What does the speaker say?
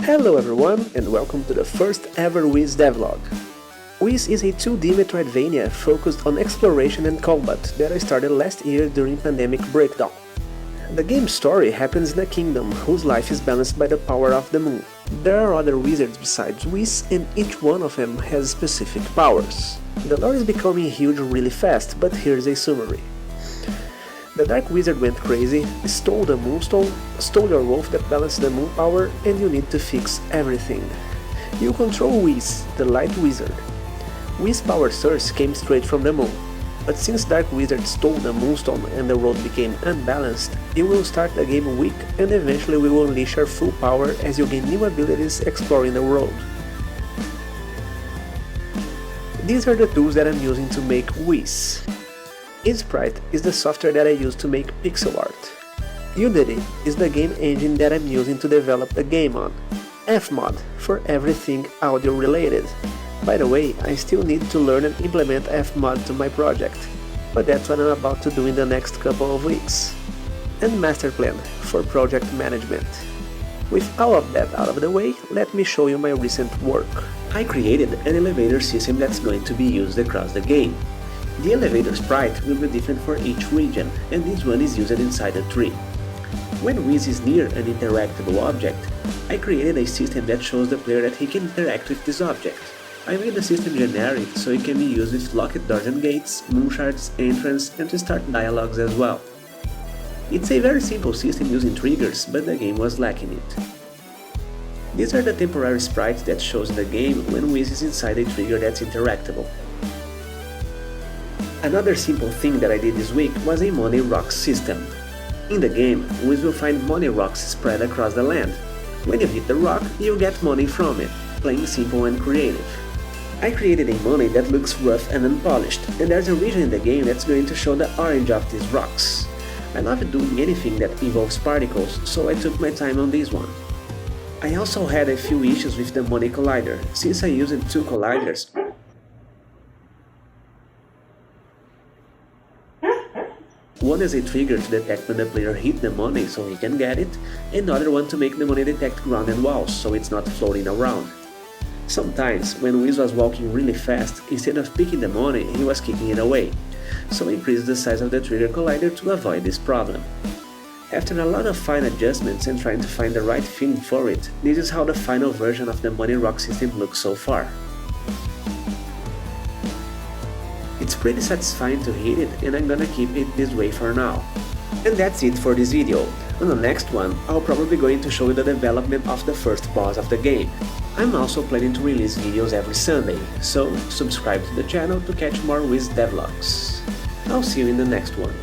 Hello everyone and welcome to the first ever Wiz devlog. Wiz is a 2D Metroidvania focused on exploration and combat that I started last year during pandemic breakdown. The game's story happens in a kingdom whose life is balanced by the power of the moon. There are other wizards besides Wiz and each one of them has specific powers. The lore is becoming huge really fast, but here's a summary. The Dark Wizard went crazy, stole the Moonstone, stole your wolf that balanced the moon power, and you need to fix everything. You control Wiz, the Light Wizard. Wiz's power source came straight from the moon, but since Dark Wizard stole the Moonstone and the world became unbalanced, you will start the game weak and eventually we will unleash your full power as you gain new abilities exploring the world. These are the tools that I'm using to make Wiz. Sprite is the software that I use to make pixel art. Unity is the game engine that I'm using to develop the game on. Fmod for everything audio related. By the way, I still need to learn and implement Fmod to my project, but that's what I'm about to do in the next couple of weeks. And Masterplan for project management. With all of that out of the way, let me show you my recent work. I created an elevator system that's going to be used across the game. The elevator sprite will be different for each region, and this one is used inside a tree. When Wiz is near an interactable object, I created a system that shows the player that he can interact with this object. I made the system generic so it can be used with locked doors and gates, moonshards, entrance, and to start dialogues as well. It's a very simple system using triggers, but the game was lacking it. These are the temporary sprites that shows in the game when Wiz is inside a trigger that's interactable. Another simple thing that I did this week was a money rocks system. In the game, Wiz will find money rocks spread across the land. When you hit the rock, you get money from it, plain simple and creative. I created a money that looks rough and unpolished, and there's a region in the game that's going to show the orange of these rocks. I love doing anything that involves particles, so I took my time on this one. I also had a few issues with the money collider, since I used two colliders. One is a trigger to detect when the player hit the money so he can get it, and the other one to make the money detect ground and walls so it's not floating around. Sometimes, when Wiz was walking really fast, instead of picking the money, he was kicking it away, so I increased the size of the trigger collider to avoid this problem. After a lot of fine adjustments and trying to find the right feeling for it, this is how the final version of the money rock system looks so far. It's pretty satisfying to hit it, and I'm gonna keep it this way for now. And that's it for this video. On the next one, I'll probably going to show you the development of the first boss of the game. I'm also planning to release videos every Sunday, so subscribe to the channel to catch more Wiz devlogs. I'll see you in the next one.